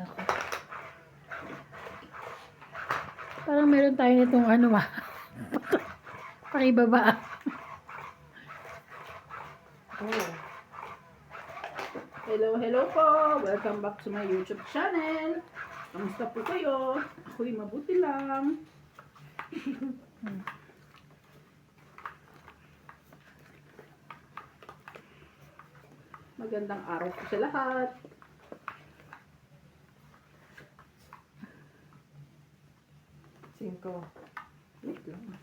Ako. Parang meron tayo nitong ano pakibaba. Oh. Hello po! Welcome back to my YouTube channel. Kamusta po kayo? Ako'y mabuti lang. Magandang araw po sa lahat. Cinco. Wait lang.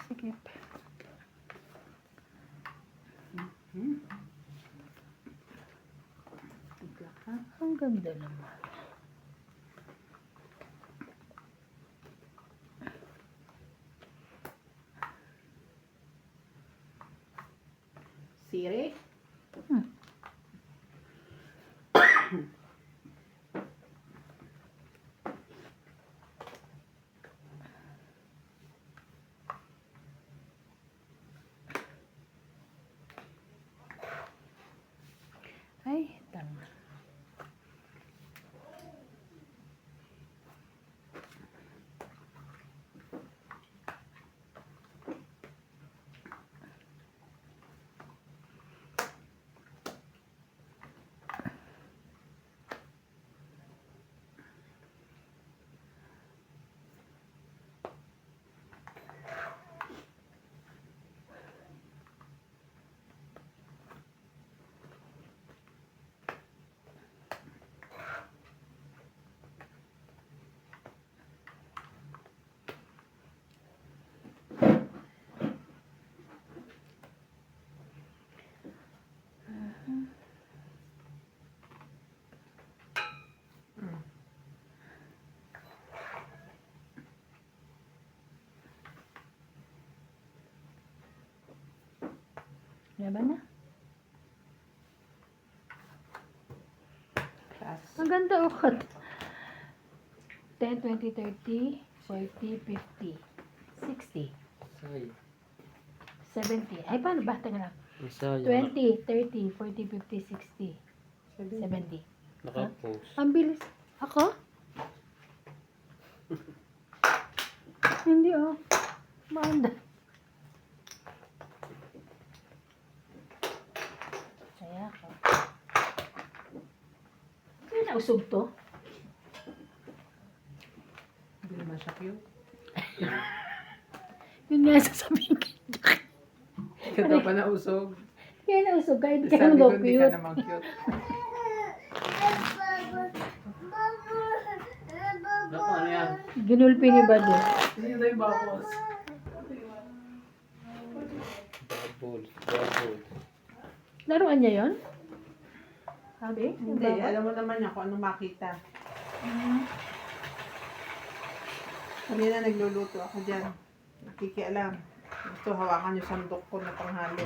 Sige. Ang ganda naman. Siri? Ay, tama. Laban na. Class. Ang ganda oh. 10, 20, 30, 40, 50, 60, 70. Ay, paano ba? Teka lang. 20, 30, 40, 50, 60, 70. Naka-post. Ang bilis. Ako? Hindi oh. Maanda. Kaya ako. Kaya nausog to? Hindi naman siya cute. Yun nga sasabihin ko. Ikaw daw pa nausog. Kaya nausog ka. Hindi ka Sabi naman ko, daw hindi ka cute. naman cute. Naku, ano yan? Ginulpi ni Bado. Hindi na yung bubbles. Bubbles. Laruan niya yun? Sabi? Hindi, alam mo naman niya kung anong makita. Kanina nagluluto ako dyan. Nakikialam. Gusto hawakan yung sandok ko na panghalo.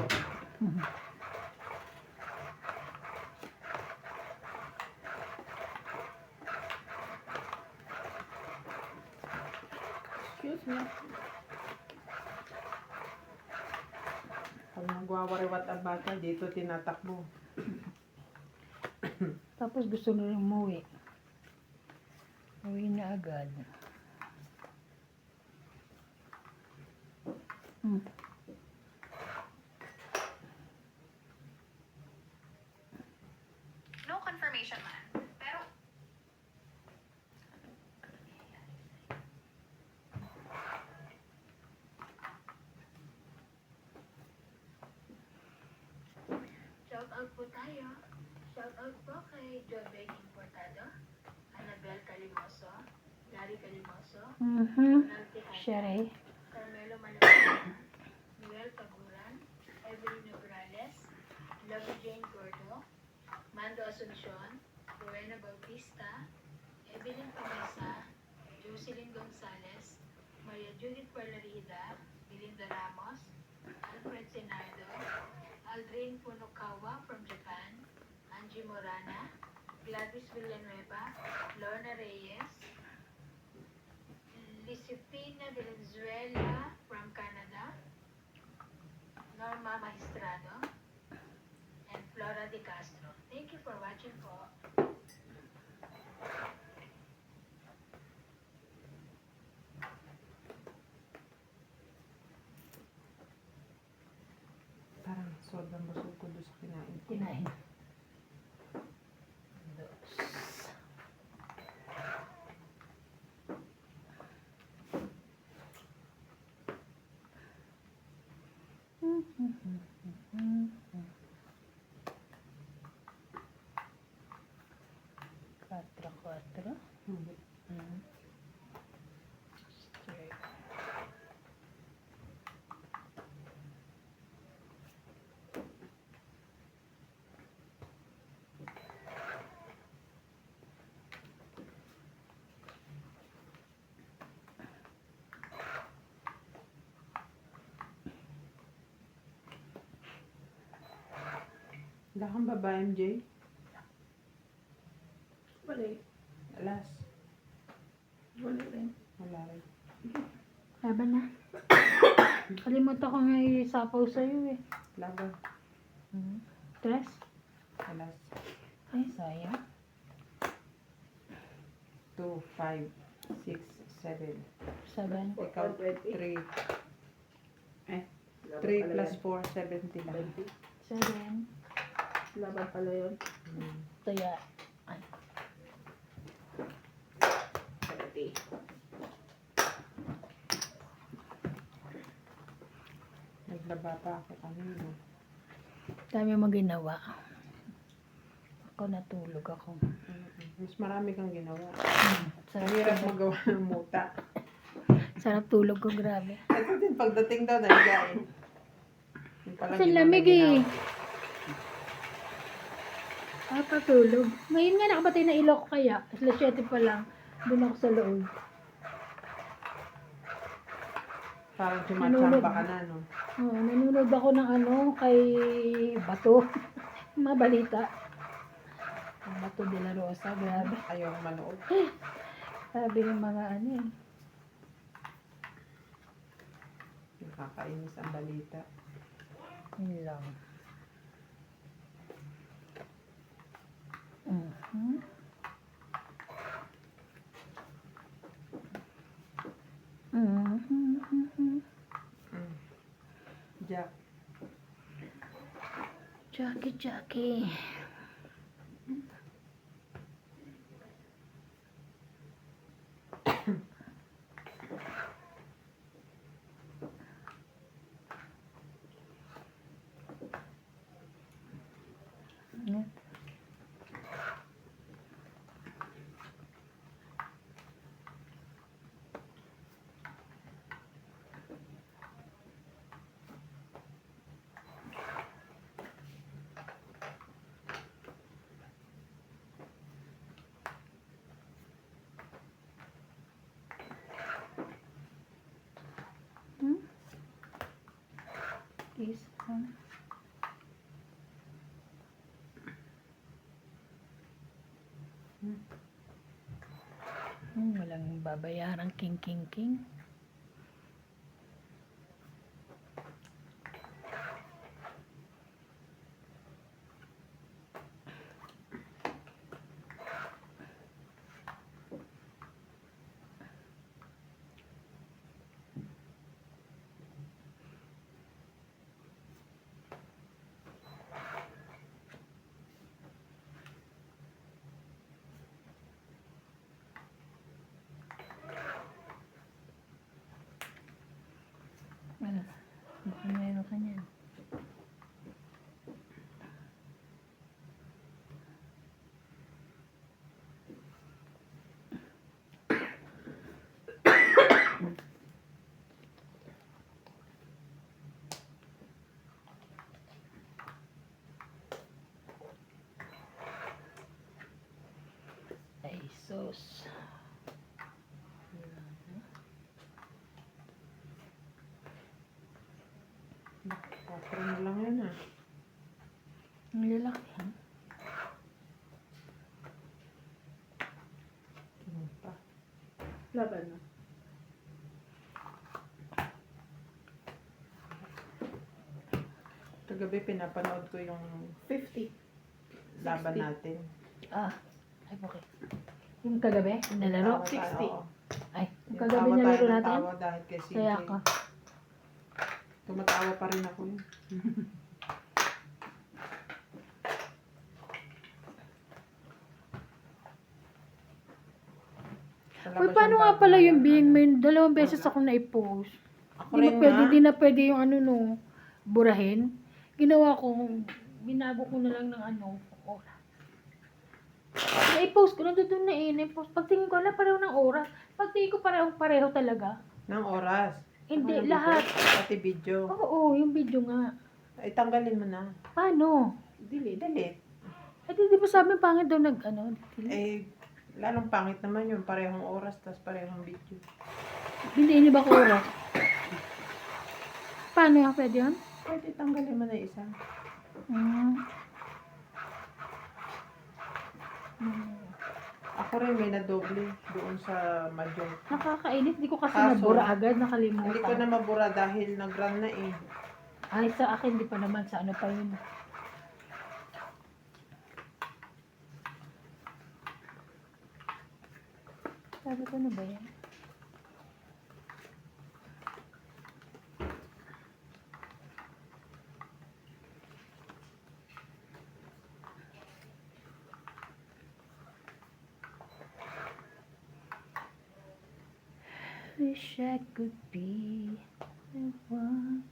Excuse me. Pag nagwawariwat ang bata, dito tinatakbo. Tapos gusto na rin umuwi. Uwi na agad. No confirmation man. Pero shout out po tayo. Shout out po kay Jobeg Importado, Annabel Calimoso, Larry Calimoso, Ronald Tejada, Sherry. Carmelo Malapena, Noel Caburan, Evelyn Nograles, Lovey Jane Gordo, Mando Asuncion, Rowena Bautista, Evelyn Pamesa, Jocelyn Gonzalez, Maria Judith Parlarida, Belinda Ramos, Alfred Senardo, Aldrin Punokawa from Japan, Angie Morana, Gladys Villanueva, Lorna Reyes, Lisipina Valenzuela from Canada, Norma Magistrado, and Flora De Castro. Thank you for watching po. Parang sobrang busog ko doon sa kinain ko. Kinain. Dos. Cuatro. Hindi. Straight. Wala kang babae, MJ? Wala. Alas. Wala rin. Wala rin. Laban na. Kalimutan ko nga isapaw sa'yo eh. Laban. Tres? Alas. Ay, sayang. 2, 5, 6, 7. 7. Ikaw, 3. 3 plus 4, 70 lang. 7. Laban pala yun. Kaya, ay, 30. Naglaba pa ako kanina. dami mo ginawa. Ako natulog ako. Mas marami kang ginawa. Sarap, Mahirap magawa ng muta. sarap tulog ko, grabe. Ito din, pagdating daw, naigain. Yung pala Kasi ginawa lamig na eh. ginawa. Patulog. Ngayon nga nakabatay na ilaw ko kaya. Alas 7 pa lang. Doon ako sa loob. Parang sumatsamba ka na, no? Oh, nanonood ako ng kay Bato. Mga balita. Ang Bato de la Rosa, grabe. Ayaw manood. Sabi ng mga Nakakainis ang balita. Yun lang. Mhm. Mhm. Jack. Jackie. Yan. Isa. Walang babayarang king. Ano? Baka meron ka niyan. Ay, sus. Patro na lang yan, ah. Ang lalaki. Ano pa? Laban na. Kagabi pinapanood ko yung 50. laban 60. natin. Ah, ay okay. Yung kagabi, yung nalaro. Tawa tayo, 60. oo. Ay, yung Yung kagabi tawa tayo nalaro ng natin. tawa dahil kay CJ. Kaya ka. Tumatawa pa rin ako yun. Uy, paano nga pala yung being may 2 beses ako na-post. Ako Di rin ba pwede, nga. di na pwede yung ano no, burahin. Ginawa ko, binago ko na lang ng ano, oras. Na-post ko, nandun na eh, na-post. Pagtingin ko, wala pareho ng oras. Pagtingin ko pareho talaga. Ng oras. Hindi, Ano, lahat. Pati video. Oo, yung video nga. Ay, tanggalin mo na. Paano? Delete. Eh, di ba sabi pangit daw nag, ano? Eh, lalong pangit naman yun. Parehong oras, tas parehong video. Hindi niyo ba ko oras? Paano nga pwede yun? Pwede tanggalin mo na isa. Hmm. Ako rin may nadoble doon sa Majong. Nakakainis, di ko kasi Kaso, nabura agad, nakalimutan. Hindi ko na mabura dahil nag-run na eh. Ay, sa akin, di pa naman. Sa ano pa yun. Sabi ko na ba yan? Wish I could be the one.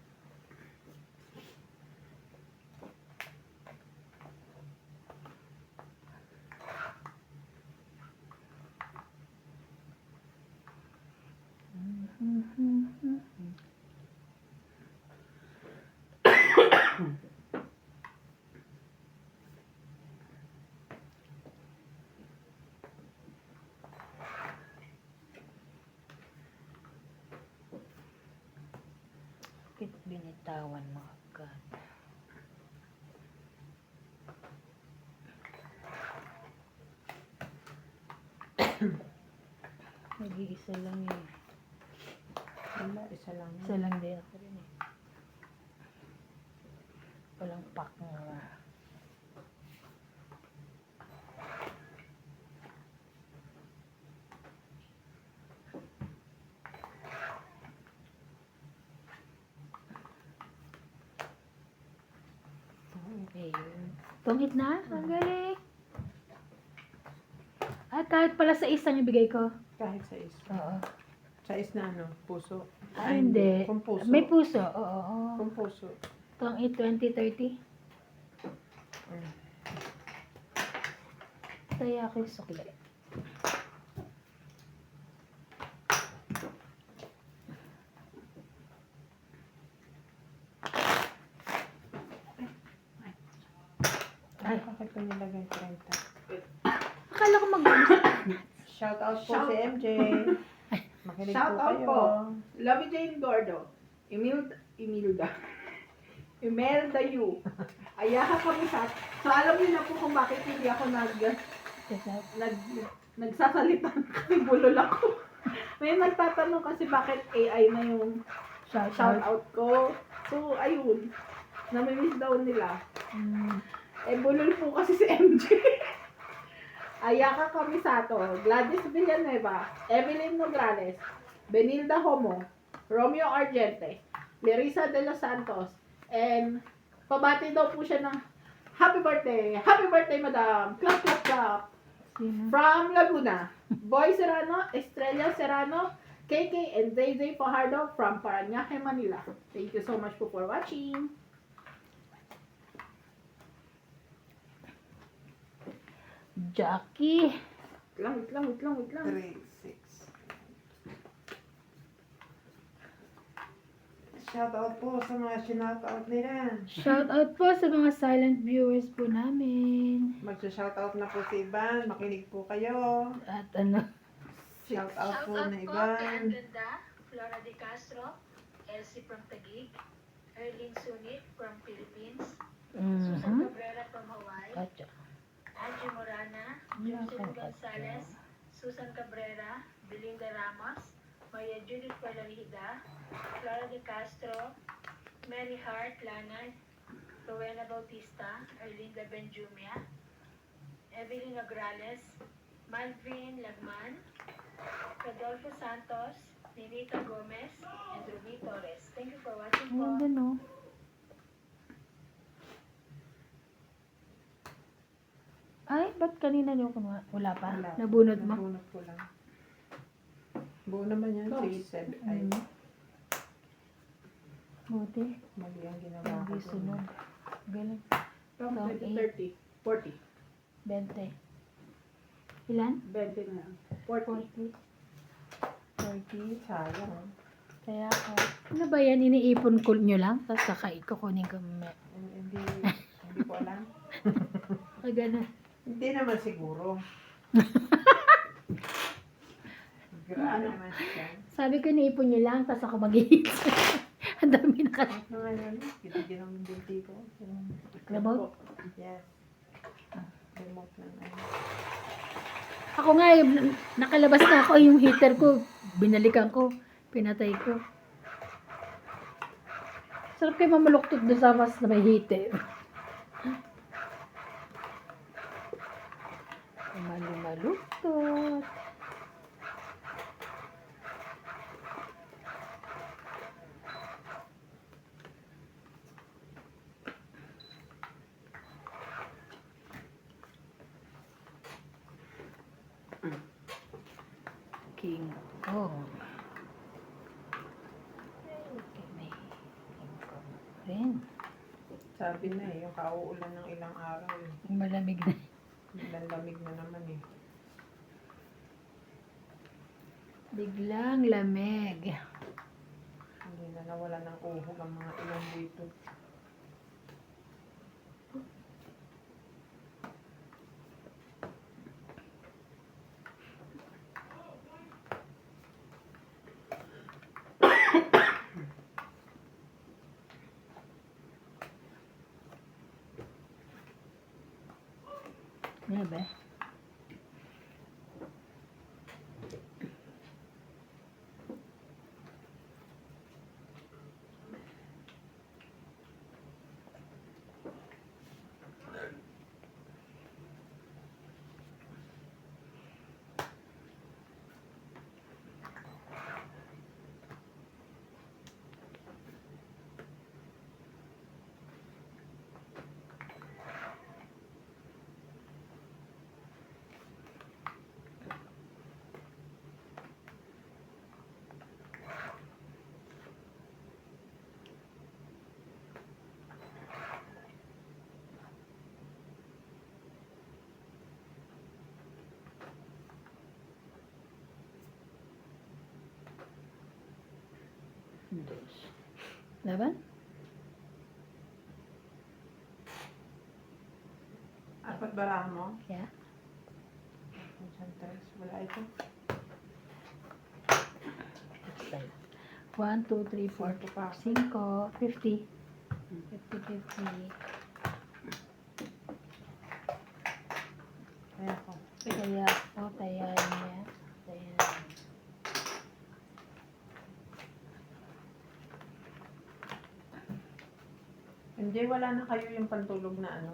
Bakit binitawan mo agad? Nag-iisa lang yun. Wala, isa lang. Isa lang din ako rin eh. Walang pack nga. Okay. Tungit na? Ang galing. At kahit pala sa isang ibigay ko. Kahit sa is. Oo. Sa is na ano, puso. Ah, hindi. Kung puso. May puso. Oo. Kung puso. Tungit 2030. Mm. Kaya ako yung sukli. Ay, bakit ko nilagay 30? Akala ko mag Shout out po Shout- si MJ. Makinig Shout po out kayo. po. Lovey Jane Gordo. Imelda Yu. Ayaha kami sa... So alam niyo na po kung bakit hindi ako nagsasalita kasi bulol ako. May nagtatanong kasi bakit AI na yung shout out ko. So ayun. Namimiss daw nila. Eh bulol po kasi si MJ. Ayaka Kamisato, Gladys Villanueva, Evelyn Nograles, Benilda Homo, Romeo Argente, Larissa De Los Santos, and pabati daw po siya ng happy birthday, madam, clap, clap, clap, from Laguna, Boy Serrano, Estrella Serrano, KK, and JJ Fajardo from Parañaque, Manila. Thank you so much po for watching. Jackie. Wait lang. 3, 6. Shout out po sa mga shout out nila. Shout out po sa mga silent viewers po namin. Magsa-shout out na po si Ivan. Makinig po kayo. At ano, Shout out Shout po out na po kay Ivan. Anganda, Flora de Castro, Elsie from Taguig, Erlene Sunit from Philippines, Susan Cabrera from Hawaii, at Angie Morana, Jocelyn Gonzalez, Susan Cabrera, Belinda Ramos, Maria Judith Palarida, Flora de Castro, Mary Hart Lanad, Rowena Bautista, Erlinda Benjumia, Evelyn Nograles, Malvin Lagman, Rodolfo Santos, Ninita Gomez, and Ruby Torres. Thank you for watching po. Ayan din, oh. Ay, ba't kanina niyo kunuha? Wala pa. Wala. Nabunot mo? Nabunot ko lang. Buo naman yan. Si Seb. Ay, Buti. mali ang ginawa ko. Hindi sunod. Galing. From From 30, 40. 20. Ilan? 20 na lang. 40. 40. Sayang. Kaya ako. Ano ba yan? Iniipon ko nyo lang? Tapos kukunin ko mamaya. Hindi ko alam. Kagana. Hindi naman siguro. Grabe naman siya. Sabi ko iniipon nyo lang, tapos ako mag-iis. Ang dami na kasi. Ano nga yun? Kitigil ang binti ko. Remote? Yes. Remote ng ano. Ako nga, nakalabas na ako yung heater ko. Binalikan ko. Pinatay ko. Sarap kayo mamaluktot doon sa mas na may heater. Malumaluktot. King Kong. Rin. Sabi na eh, yung kauulan ng ilang araw eh. Malamig na. Lamig na naman eh. Biglang lamig. Hindi na nawala ng uhog ang mga ilang dito. Ano ba? Dos. Laban? Apat barahan mo? Yeah. Concentrates. Wala ito. 1, 2, 3, 4, 5, 50. 50, 50. Kaya ko. Kaya po, tayan niya. Tayan. Hindi, wala na kayo yung pantulog na ano?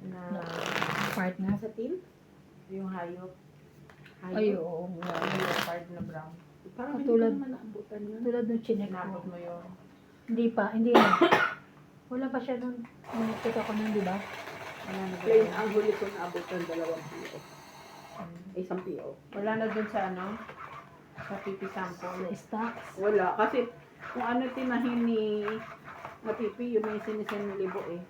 Na Partner. Sa team? yung hayop. Ay, oo nga. Leopard na brown. Parang hindi Katulad- ko naman naabutan yun. Tulad ng chinek Inabot ko. mo yun. Hindi pa, hindi na. Wala pa siya nun. Nagtaka ko nun, di ba? Wala na ba Plain yun? ang huli ko naabutan 2 PO. Isang PO. Wala na dun sa ano? Sa pipi sample. Sa stocks. Wala. Kasi kung ano tinahin ni Napipi, yun may sinisin libo eh.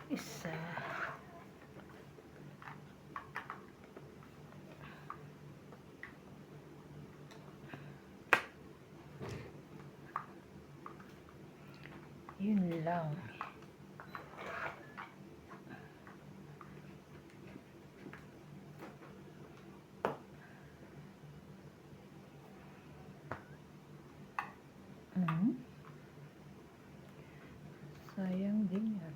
Isa. Yun lang. Mhm. Sayang din yan.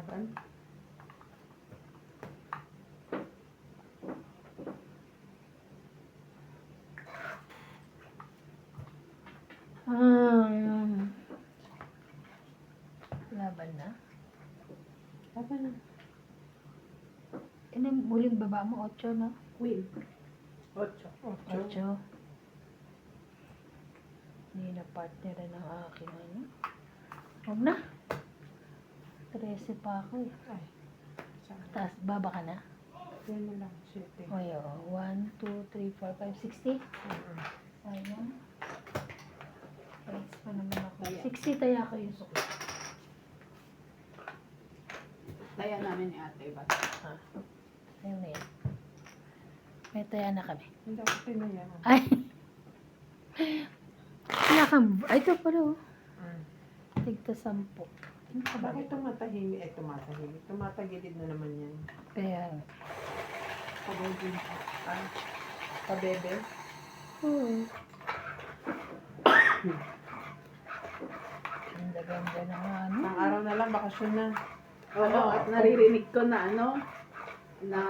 Laban. Laban na. Laban na. Ano yung muling baba mo? 8, no? Queen. 8. 8. Hindi na partner ng aking ano. Huwag na. 13 pa ako eh. Ay. Saan? Taas, baba ka na. Yan mo lang. 7. O yun. 1, 2, 3, 4, 5, 60. Sayang. Rights pa naman ako. Taya. 60 taya ko yung suko. Taya namin ni ate. Ba't? Ayun na yan. May taya na kami. Hindi ako pinaya. Ay! Wala kang... Ay, ito pala oh. Tigta 10. Ano ka ba? Bakit tumatahimik? Tumatahimik. Tumatagilid na naman yan. Kaya... Pabebe. Ah. Pabebe. Oo. Ganda-ganda na nga ano. Ang araw na lang, bakasyon na. Oo, at naririnig ko na na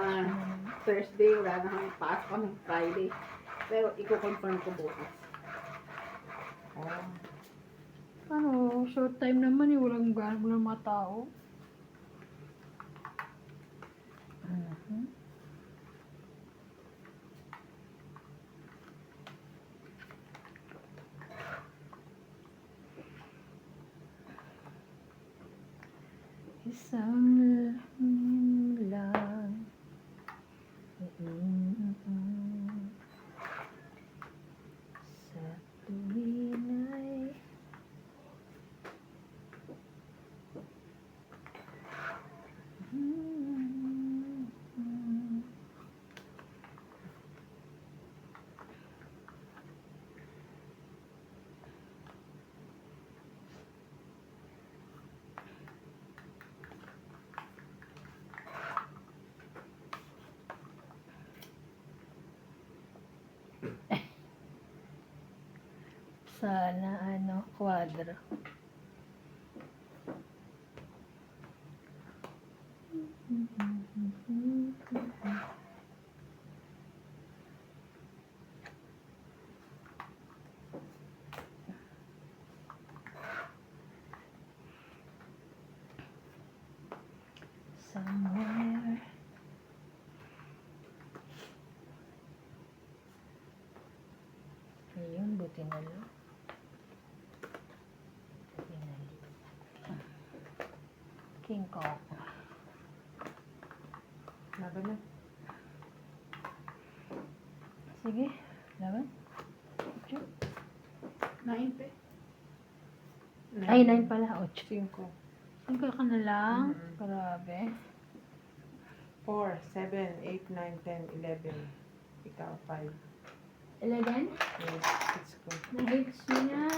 Thursday, wala na kami pasok ko ng Friday. Pero i-confirm ko bukas. Oh. Ano, short time naman eh. Walang mga tao. Isang langit lang. Sa tuwin ay sana ano, kwadro. Somewhere. Ayun, buti na lang. King Kong. Laban na. Sige, laban. Sure. 9 pe. Ay, 9 pala. 8. 5. 5 ka na lang. Mm-mm. Grabe. 4, 7, 8, 9, 10, 11. Ikaw, 5. 11? Yes, it's ko. Na-hits niya.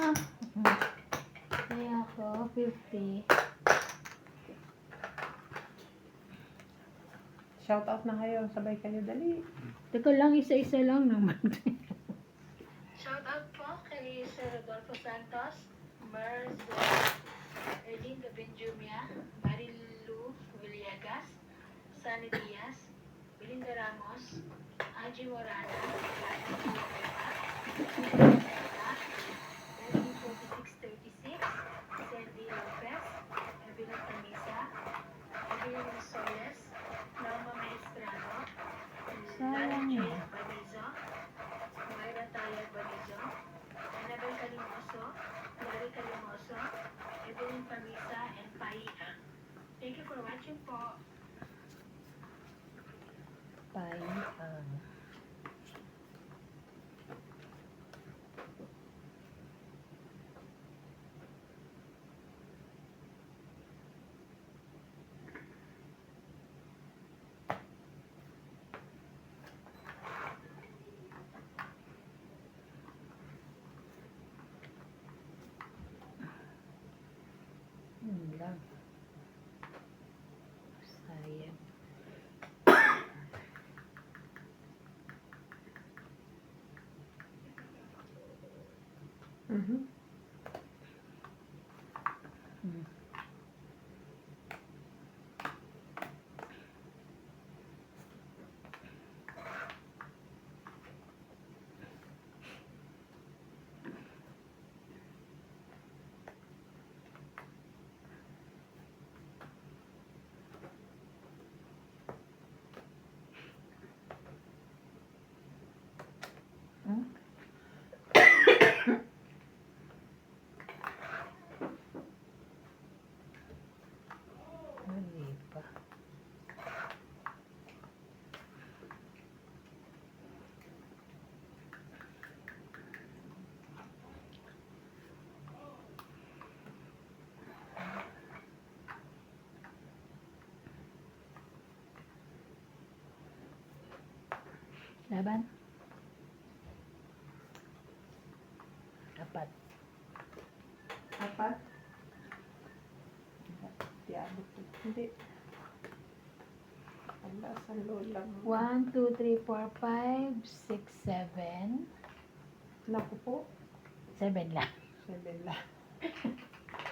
Kaya ako, 50. Shout out na kayo. Sabay kayo. Dali. Teka lang, isa-isa lang naman. Shout out po kay Sir Rodolfo Santos, Merz Erlin Benjumia, Marilu Villegas, Sunny Diaz, Belinda Ramos, Angie Morana, Erlin 4636, Sandy Lopez, Evelyn Camisa, Evelyn Soles, Norma Maestrano, Sayang J. yun. Banizo, Mayra Tayag Banizo, Annabel Calimoso, Larry Calimoso, Evelyn Camisa, and Pai Ang. Thank you for watching po. Payang. Yun lang. Sayang. Mhm. 7. 4. 4? Di abot. Hindi. Ala, sa lola mo. 1, 2, 3, 4, 5, 6, 7. Naku po. 7 lang. 7 lang.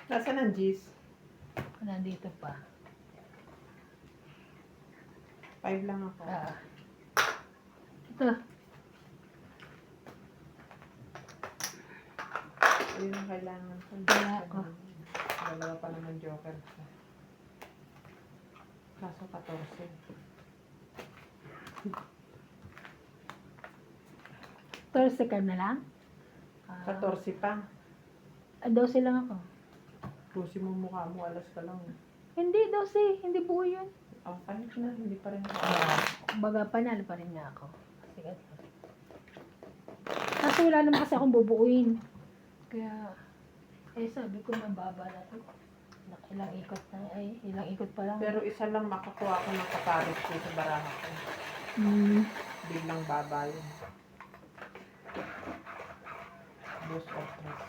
Nasaan ang G's? Nandito pa. 5 lang ako. Ito. Ayun ang kailangan ko. Kaya ako. Dalawa pa naman joker. Kaso 14. 14 ka na lang? 14 pa. 12 lang ako. Pusi mo mukha mo, alas ka lang. Hindi, 12. Hindi buo yun. Oh, kahit na, hindi pa rin ako. Baga, panalo pa rin nga ako. Sige. Kasi wala naman kasi akong bubuuin. Kaya, sabi ko mababa na to. Ilang ikot na, ilang ikot pa lang. Pero isa lang makakuha ko ng kapares ko sa baraha ko. Biglang baba yun. Dos of tres.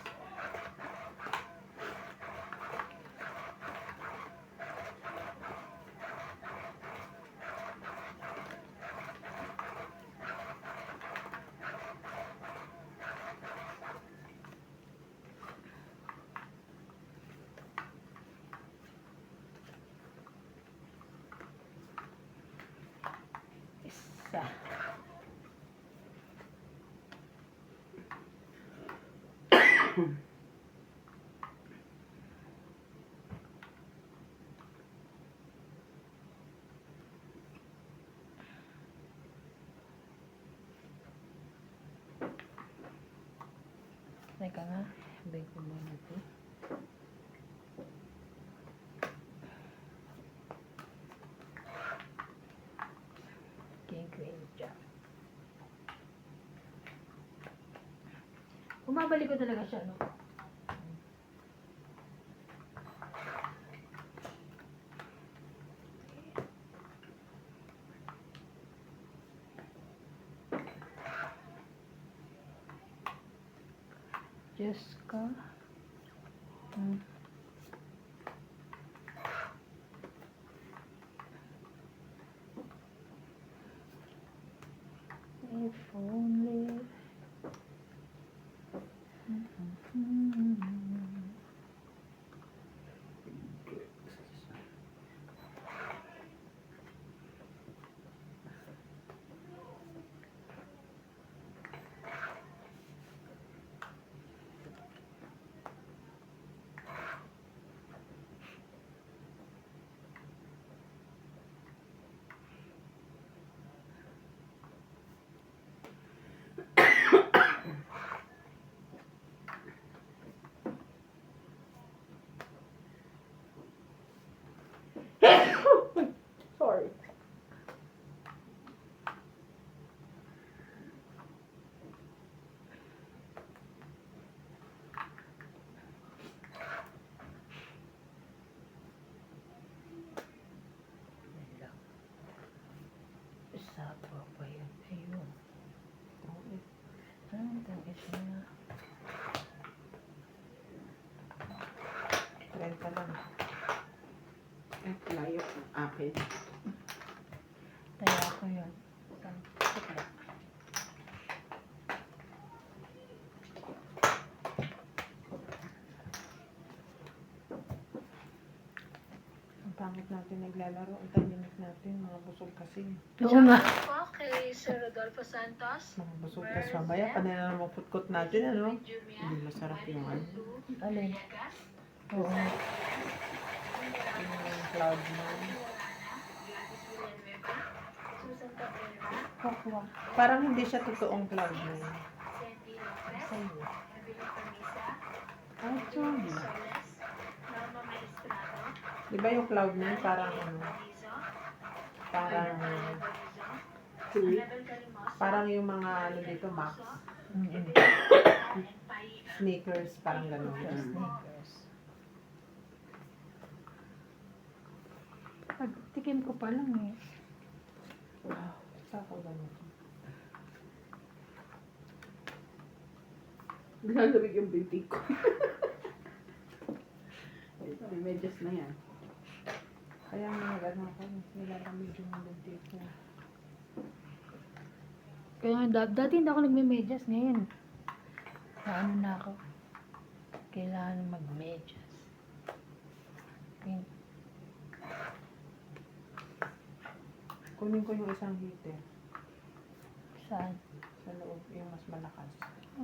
Isa. Teka nga. Bake ko muna ito. King Queen Jack. Bumabalik ko talaga siya, no? Diyos ko. If only. Sorry. Isa pa yun. Ayun. Tangis na. 30 lang. Layo ng akin. Taya ko yun. Sakla. Ang pangit natin naglalaro. Ang tahimik natin. Mga busog kasi. Oo nga. Po kay Sir Rodolfo Santos. Mga busog kasi mamaya. Panay na naman putkot natin, ano? Hindi masarap yung ano. Alin? Oo. Yung cloud na. Susan Cabrera, Kakwa. Parang hindi siya totoong cloud na yun. Sandy Lopez, Sa'yo. Evelyn Camisa, Ay, sorry. Soles, Norma Maestrado, Di ba yung cloud na yun? Parang ano? Barizo, Parang, Anabel Calimoso, parang yung mga ano dito, Max. Mm-mm. and Pai Sneakers, parang gano'n. Sneakers. Pagtikim ko pa lang eh. Wow, sa ako gano'n. Lalamig yung binti ko. Ito, may medyas na yan. Kaya nga gano'n ako, nilalamig yung binti ko. Kaya nga, dati hindi ako nagme-medyas. Ngayon, ano na ako. Kailangan mag-medyas. Okay. Kunin ko yung isang heater Saan? sa loob, yung mas malakas.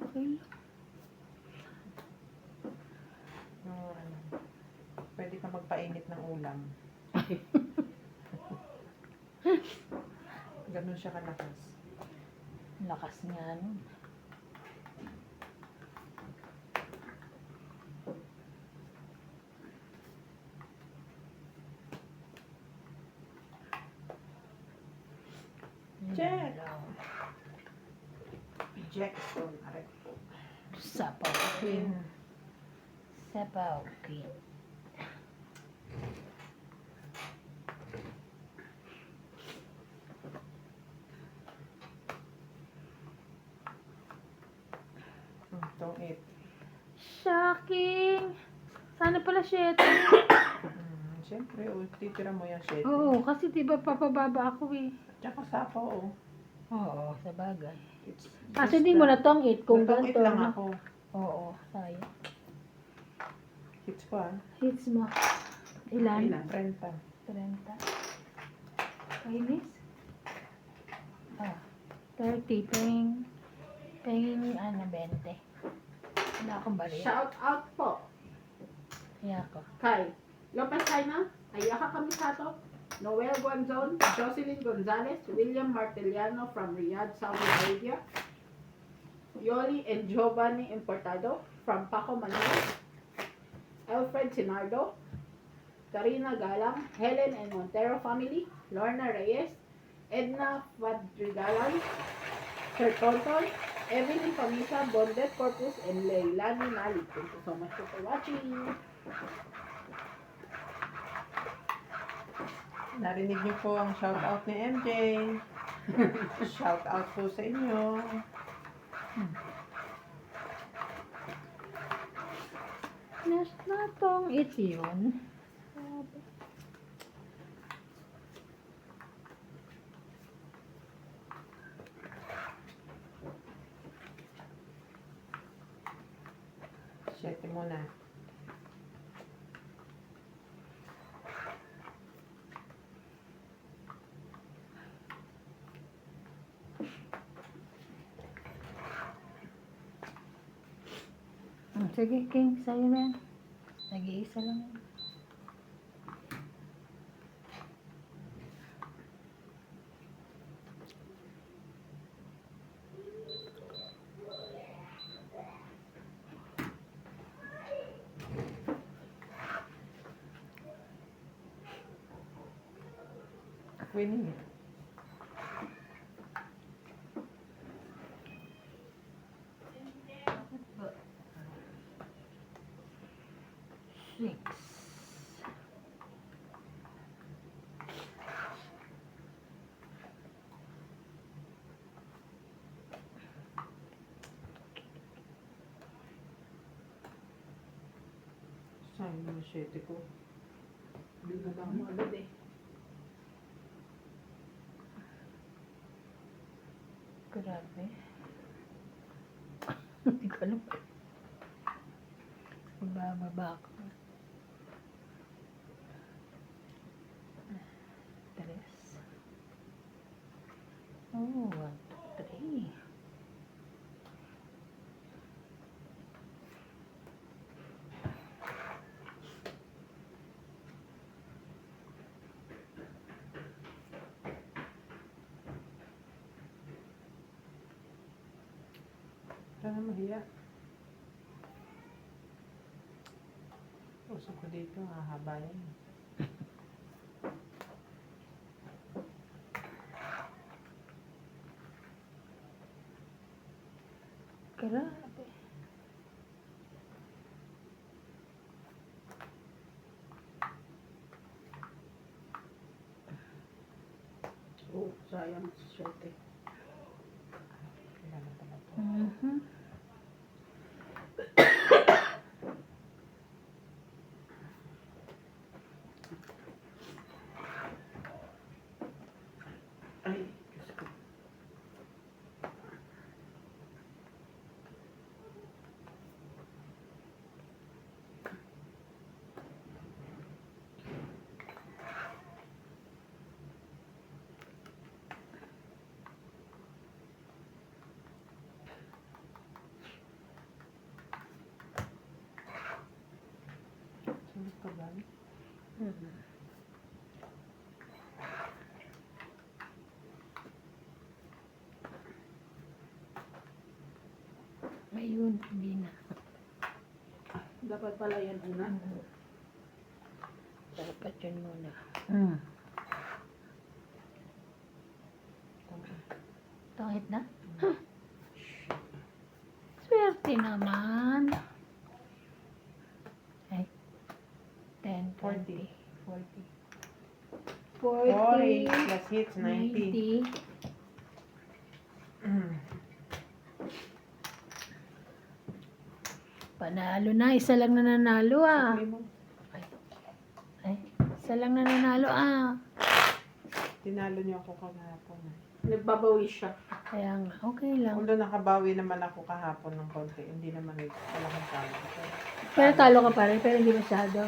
Okay. Yung ano, pwede ka magpainit ng ulam. Ganun siya kalakas. Lakas nga nun. Check! Jackson, aray po. Sapaw queen. Sapaw queen. Itong 8. Shocking! Sana pala 7. Siyempre, titira mo yung 7. Oo, kasi diba papababa ako eh. Tsaka sapo, oh. Oo, sa bagay. It's Kasi just di mo that- na tong 8 kung Natong 8 ganito. lang no? ako. Oo, sayang. Hits ko, ah. Hits mo. Ilan? Ilan? 30. 30. Kainis? 30. Penging 20. Wala akong bariya. Shout out po Kaya ako. kay Lopez China, Ayaka Kamisato, Noel Guanzon, Jocelyn Gonzalez, William Martiliano from Riyadh, Saudi Arabia, Yoli and Giovanni Importado from Paco, Manila, Alfred Sinardo, Karina Galang, Helen and Montero family, Lorna Reyes, Edna Fadrigalan, Sir Tonton, Evelyn Pamisa, Bondet Corpus, and Leilani Malik. Thank you so much for watching. Narinig niyo po ang shoutout ni MJ. Shoutout po sa inyo. Nas na tong 8 yun. Siyete muna. Sige, King. Sa'yo na yan. Nag-iisa lang yan. Winning. Six. Sayang naman siyete ko. Binaba mo agad eh. Grabe. Hindi ko alam. Bababa ako. 3. Oh, 1, 2, 3. Sana mahiya. Usap ko dito, hahaba yan. Grabe. Oh, sayang. Swerte. Kailangan pala po. Mhm. Mm. Ayun, hindi na. Dapat pala yan una. Dapat yun muna. Mm. Tangit na? Swerte naman. Ay, 10, 20, 40. 40 40, plus hits, 90. 90. Panalo na, isa lang na nanalo ah. Sabi mo, Ay, isa lang na nanalo ah. tinalo niyo ako kahapon. Nagbabawi siya. Kaya nga, okay lang. Although nakabawi naman ako kahapon ng konti, hindi naman malaking talo. Pero talo ka pa rin, pero hindi masyado.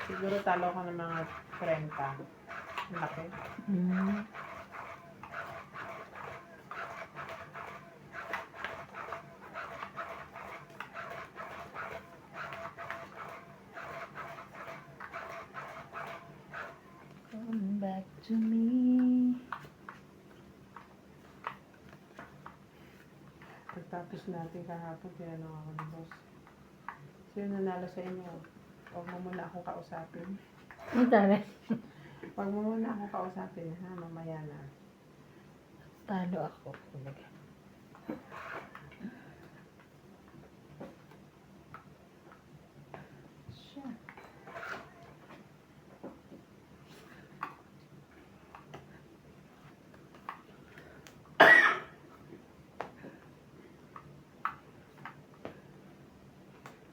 Siguro talo ko ng mga 30. Laki. Mm. Come back to me. Pagtapos natin kahapon, tinanong ako ni boss. Sino nanalo sa inyo? Huwag mo muna akong kausapin. Ang talo. Huwag mo muna akong kausapin, ha? Mamaya na. Talo ako. Kumbaga. Siya.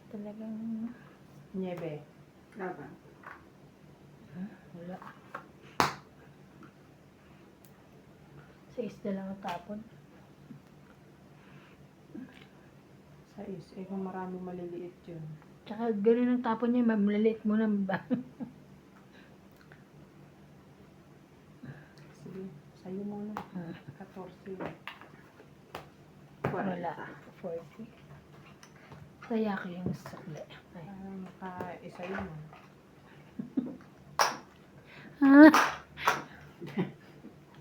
Talagang Niebe. Laban. wala. Sa isda lang ang tapon. Sa eh kung maraming maliliit yun. Tsaka ganun ang tapon niya, mamlaliit mo na ba? Sige, sa'yo muna. 14. Wala. 40. Kaya ko yung sukli. Ay. Naka-isa yun. Ah,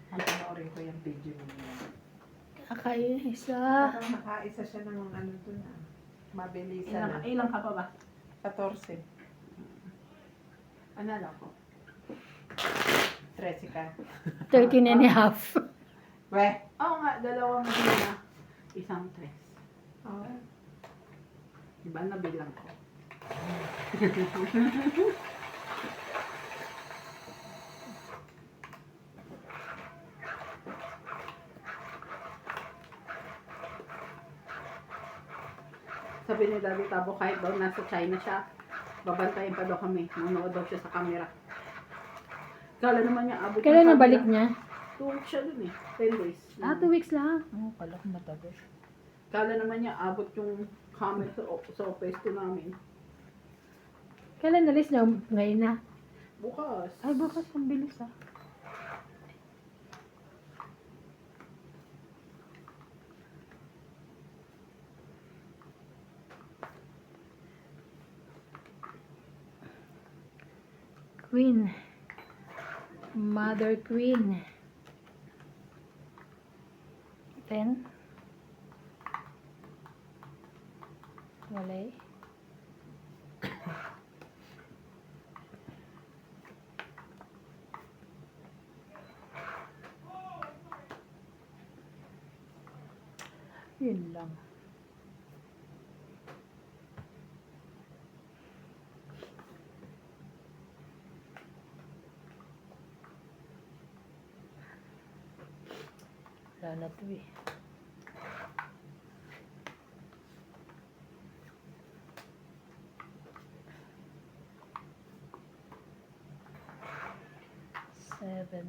Panoorin ko yung video niya. kakaisa. Parang naka-isa siya ng ano dun ah. Mabilisan na. Ilang ka pa ba? 14. Ano lang ko? 13 ka. 13 and a half. Weh! Oo nga, dalawang na. Isang tres. Oh. Diba nabilang ko? Sabi ni Daddy Tabo, kahit daw nasa China siya, babantayin pa daw kami. Manood daw siya sa camera. Kala naman niya, abot Kailan ng nabalik camera. niya? 2 weeks siya dun eh. 10 days. 2 weeks lang. Oh, kala ko matagal. Kala naman niya, abot yung camera sa office ko namin. Kailan nalis niya? Ngayon na. Bukas. Ay, bukas ang bilis ah. Queen. Mother Queen. 10. Wala eh. Yun lang. Wala na to eh. Seven.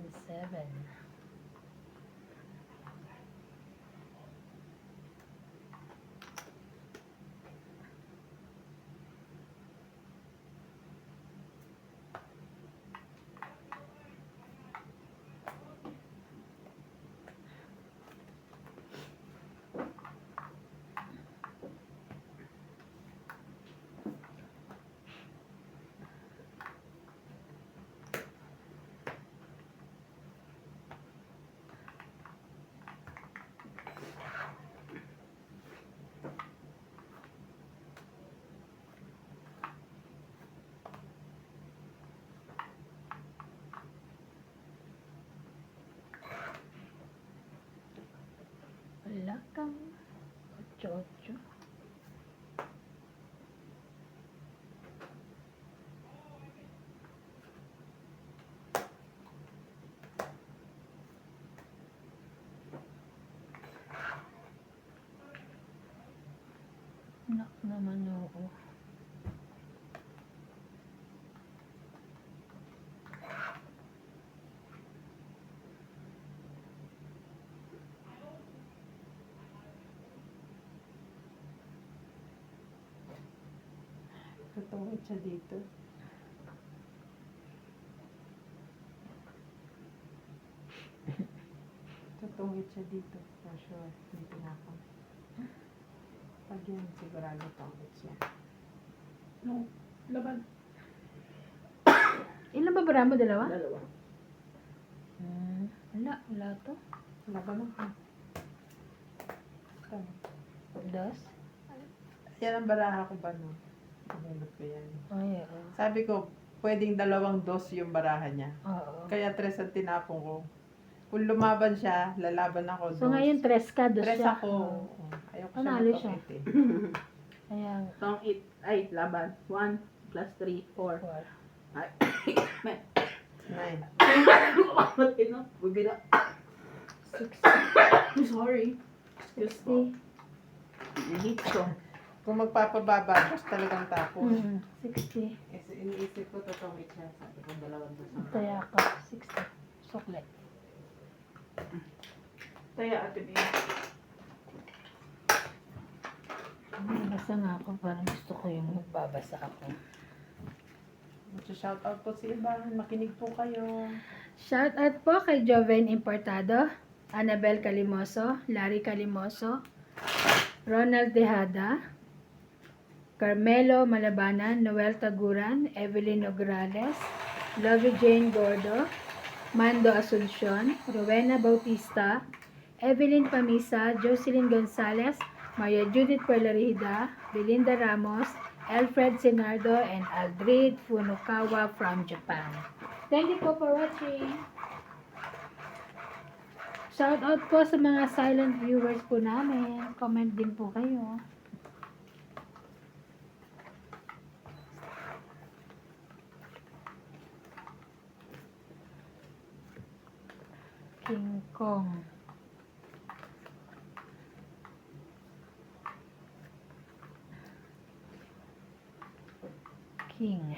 kang 8-8. Nak naman oo. Tutungit siya dito. Tutungit siya dito. For sure. Dito na ako. Pag yan, sigurado tungit siya. No, laban. Ilan ba bara mo? Dalawa? Dalawa. Wala to. Laban ako. Tama. 2. Yan ang baraha ko ba, no? Pinulot ko yan. Ay, oo. Sabi ko, pwedeng 2 dos yung baraha niya. Oo. Kaya 3 ang tinapong ko. Kung lumaban siya, lalaban ako. So ngayon 3 ka, 2 3 siya. ako. Oo. Ayoko Panalo siya siya. matungit eh. Kaya, Tong 8. Ay, laban. 1 plus 3, 4. 4. Ay, 9. Matay na. Bubira. 60. I'm sorry. Excuse po. 60. Hit ko. Kung magpapababa, tapos talagang tapon. 60. Iniisip ko, tutungit siya. Sabi ko, 2 dos ang Kaya ka. 60. Suklet. Taya ate niya. Basta nga ako. Parang gusto ko yung magbabasa ako. Shoutout po sa iba. Makinig po kayo. Shout out po kay Joven Importado, Annabel Calimoso, Larry Calimoso, Ronald Tejada, Carmelo Malabanan, Noel Taguran, Evelyn Nograles, Lovey Jane Gordo, Mando Asuncion, Rowena Bautista, Evelyn Pamisa, Jocelyn Gonzalez, Maria Judith Puelarida, Belinda Ramos, Alfred Sinardo, and Aldrid Funukawa from Japan. Thank you po for watching. Shout out po sa mga silent viewers po namin. Comment din po kayo. King Kong. King.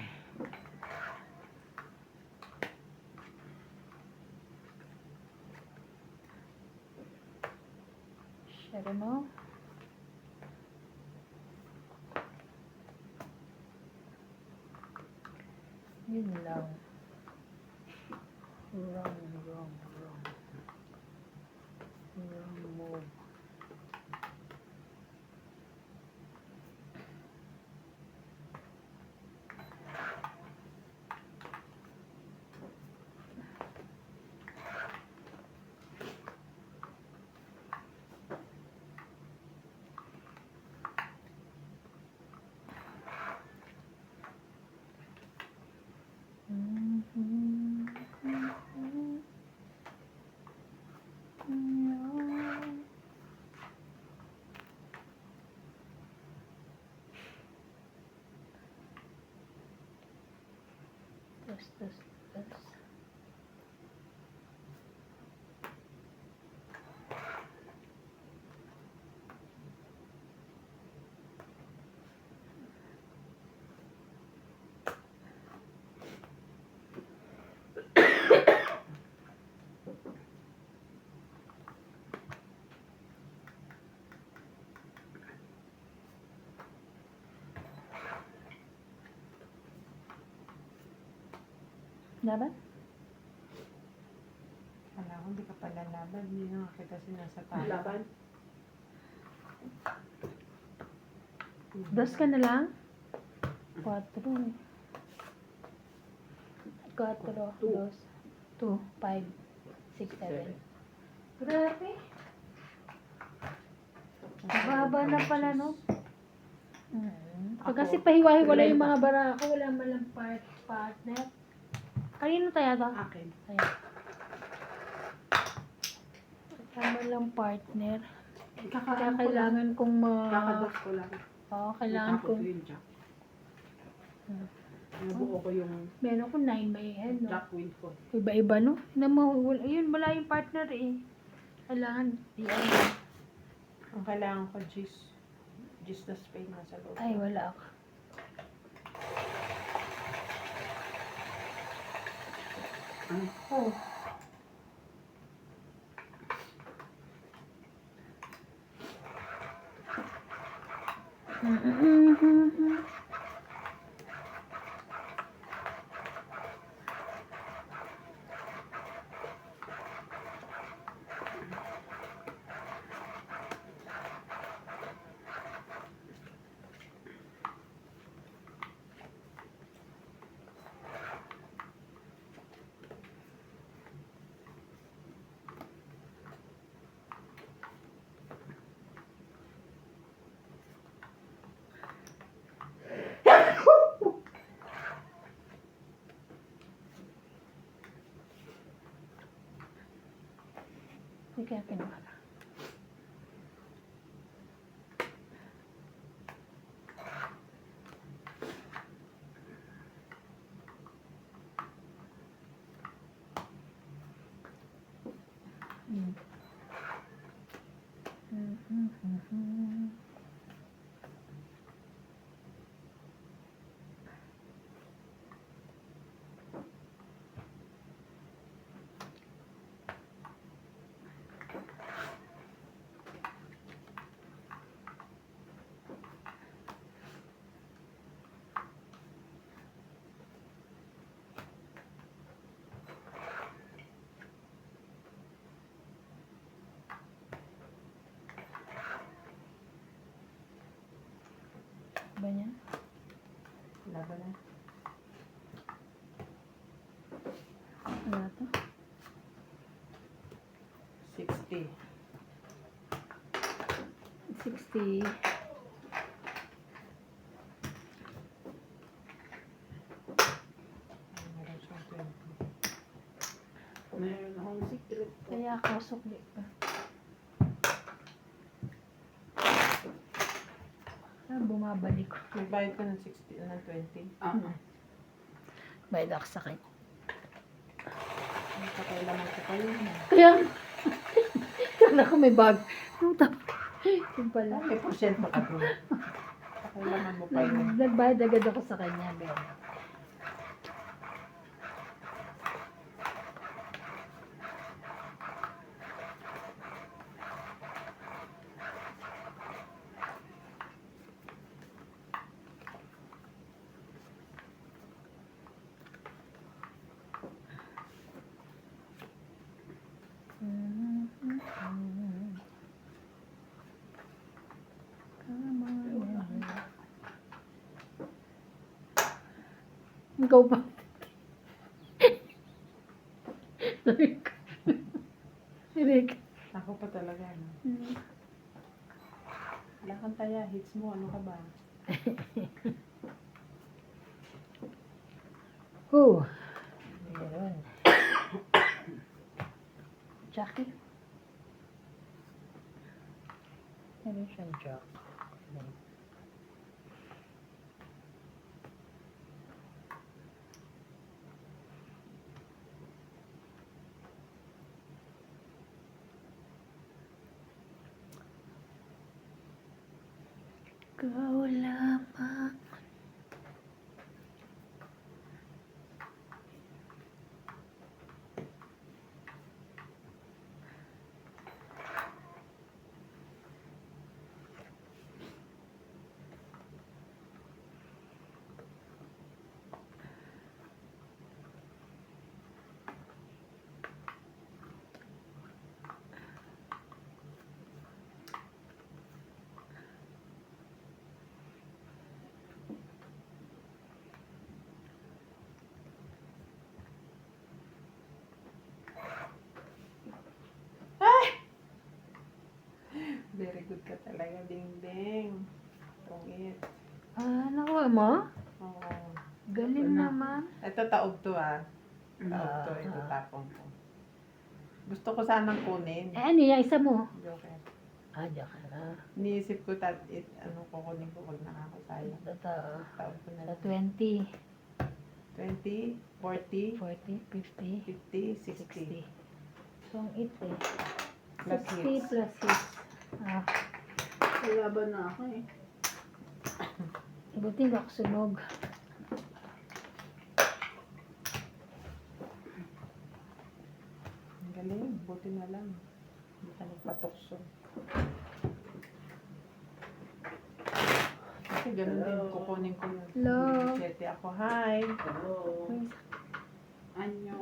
Shadow. Yun lang. Wrong move. Tas. Laban? Kala ko, hindi ka pala laban. Hindi na kita sinasatay. Laban. 2 ka na lang? 4. 2, 2, 5, 6, 7. Grabe. Baba na pala, no? Pag kasi pahiwa-hiwala yung mga bara ko, wala man lang partner. Kanino tayo to? Akin. Ayan. Wala man lang partner. Kaya kailangan kong Kakadas ko lang. Oo, kailangan Tapos kong... yung jack. Nabuo ko yung Meron ko 9 may ano. jack wheel ko. Iba-iba, no? Ayun, wala yung partner eh. Kailangan, yan. Ang kailangan ko, Gis na Spain nasa loob. Ay, wala ako. Oh. Hindi kaya kinuha na. Ba niya? Wala ba na? Wala to? 60. 60. Meron siyang 20. Meron akong secret ko. Kaya ako sukli pa. Bumabalik ko. Nagbayad ko ng 60, ng 20. Bayad ako sa kanya. Kakailangan ko pa yun. Kaya, kala ko may bag. Yung pala. May porsyento ka doon. Kakailangan mo pa yun. Nagbayad agad ako sa kanya, Ben. Ikaw ba? Rick. Ako pa talaga. No? Wala kang taya. Hits mo. Ano ka ba? Meron. Jackie. Meron siyang jock. Ikaw lamang. Very good ka talaga, Ding-ding. Tungit. Ah, nakuha mo? Oo. Galing naman. Ito taob to ah. Taob to. Ito tapong ko. Gusto ko sanang kunin. Eh, ano yung isa mo? Joker. Diyan ka na. Iniisip ko kukunin ko pag nakakasaya. Totoo. Taon ko na Sa lang. 20, 20, 40, 40, 50, 50, 60. 60. So, ang 8 eh. Plus 60 hits. plus hits. Kalaban na ako eh. Buti nakasunog. Ang galing. Buti na lang. Hindi ka nagpatukso. Kasi ganun din. Kukunin ko yun. Hello. 7 ako. Hi. Hello. Anyo.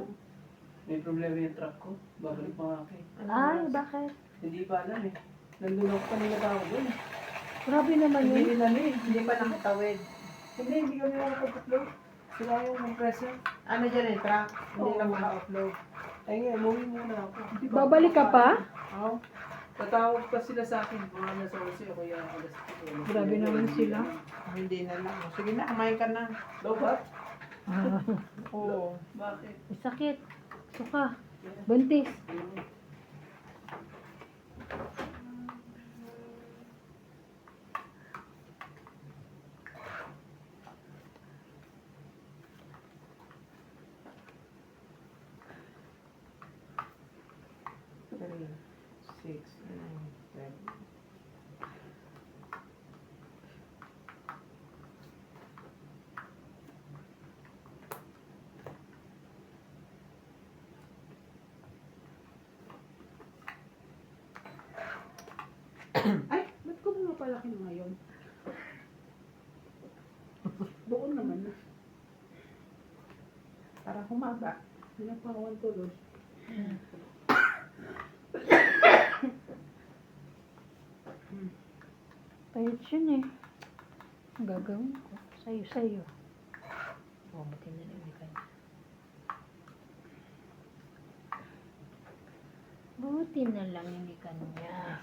May problema yung truck ko. Babalik mga akin. Ay, bakit? Hindi pa alam eh. Nandun ako kanina tao doon. Grabe naman Hindi yun. rin ano eh. Hindi pa nakatawid. Hindi kami makapag-upload. Sila yung compressor. Ano dyan eh, truck? Hindi Oo. lang maka-upload. Ay nga, umuwi muna ako. Babalik ka pa? Oo. Tatawag pa sila sa akin. Mga nasa 11 ako yung alas 10. Grabe naman sila. Hindi na lang. Sige na, kumain ka na. Lobat? Oo. Bakit? Sakit. Suka. Buntis. Three, 6, 9, 10. Ay, ba't ko pumapalaki ngayon? Doon naman. Para humaba. Pinapawan tuloy. Pahit yun eh. Ang gagawin ko. Sa'yo. Buti na lang ka niya. Buti na lang hindi ka niya.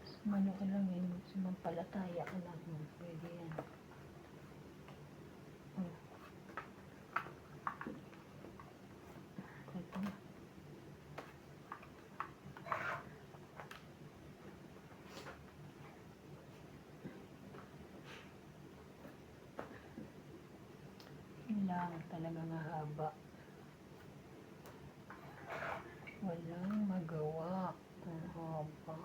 Sumano ka lang yun. Sumampalataya ka lang. Pwede yan. Ito na. Yun lang talaga mahaba. Walang magawa. Ang haba.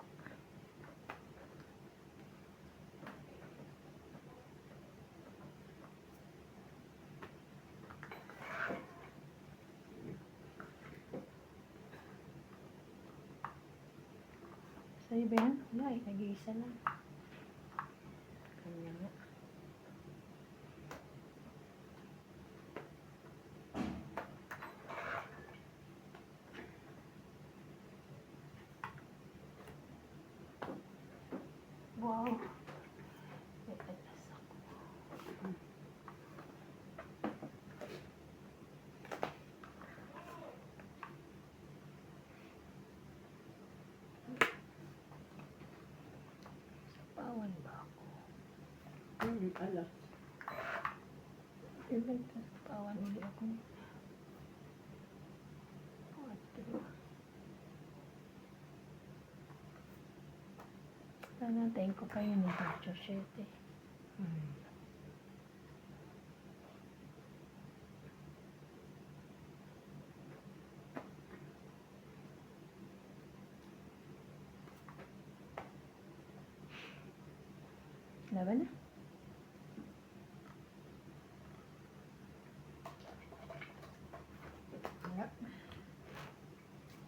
Sa'yo ba yan? Wala eh. Nag-iisa lang. Kanya nga. Wow. May alas ako. Pawan ba ako? Alas. Pawan uli ako. Sana tayo ko kayo ng Pacho 7. Laban na.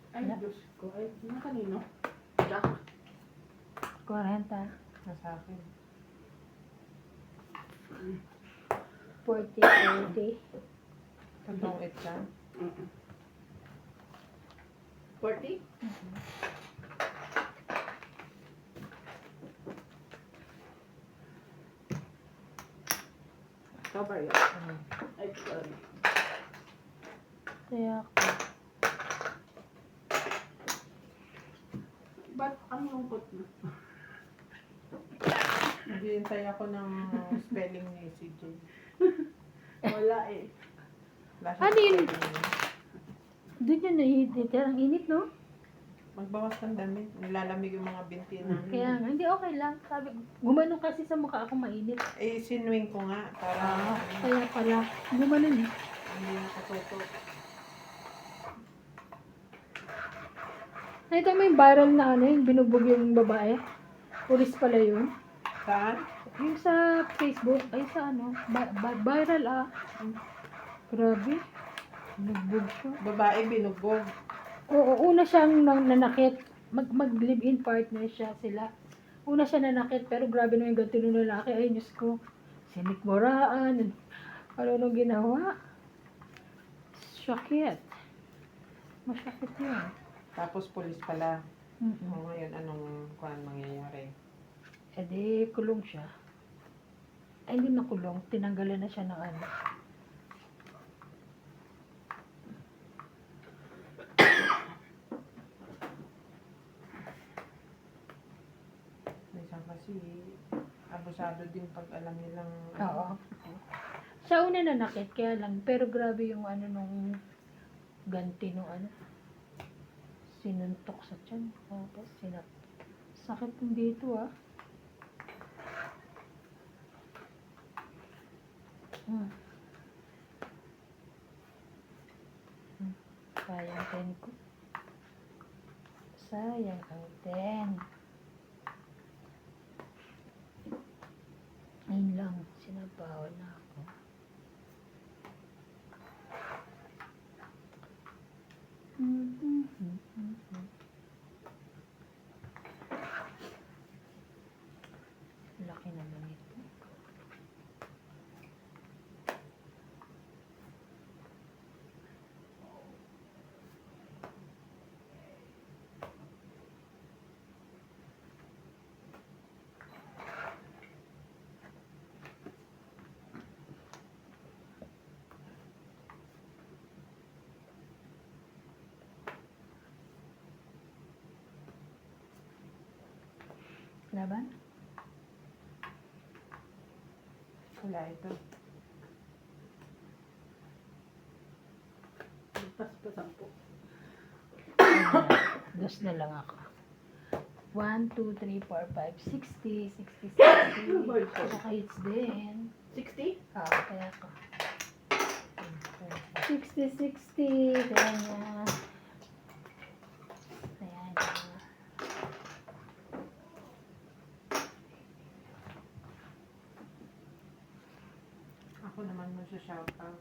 Ay, Diyos ko. Ay, na kanino? Jack. 40. Nasa akin. 40, 40. Tatlong itsa. 40? Cover yun. Ay, sorry. Kaya Ba't ang lungkot na? Naghihintay ako ng spelling ni CJ. Wala eh. Wala siyang Ano yun? spelling niya. Doon yun nahihintay. Ang init, no? Magbawas ng damit. Nilalamig yung mga binti namin. Kaya nga, hindi okay lang. Sabi, gumanon kasi sa mukha ako mainit. Eh, sinuwing ko nga. Para Kaya pala, gumanon eh. hindi nakatutok. Nakita mo yung viral na ano, yung binubog yung babae? Pulis pala yun. Saan? Yung sa Facebook, ay sa ano, viral ah. Grabe. Binugbog siya. Babae binugbog. Oo, una siyang nanakit. Mag-live-in partner siya sila. Una siya nanakit, pero grabe naman yung ganito ng lalaki. Ay, Diyos ko. Sinikmuraan. Ano nung ginawa? Sakit. Masakit yun. Tapos pulis pala. Mm-mm. O ngayon, anong kuhan mangyayari? Eh di, kulong siya. Ay, hindi na kulong. Tinanggalan na siya ng ano. Minsan kasi, abusado din pag alam nilang Oo. Siya una nanakit, kaya lang. Pero grabe yung ano nung ganti nung ano. Sinuntok sa tiyan. Tapos sakit din dito ah. Hmm. Sayang 10 ko. Sayang ang 10. Ayun lang. Sinabawan na ako. Laki naman ito. Laban? wala ito. Pas-pasan po. Dos na lang ako. 1, 2, 3, 4, 5, 60, 60, 60. Saka hits din. 60? Kaya ko. 60, 60. Kaya niya. Kaya niya. Ako naman mo siya shoutout.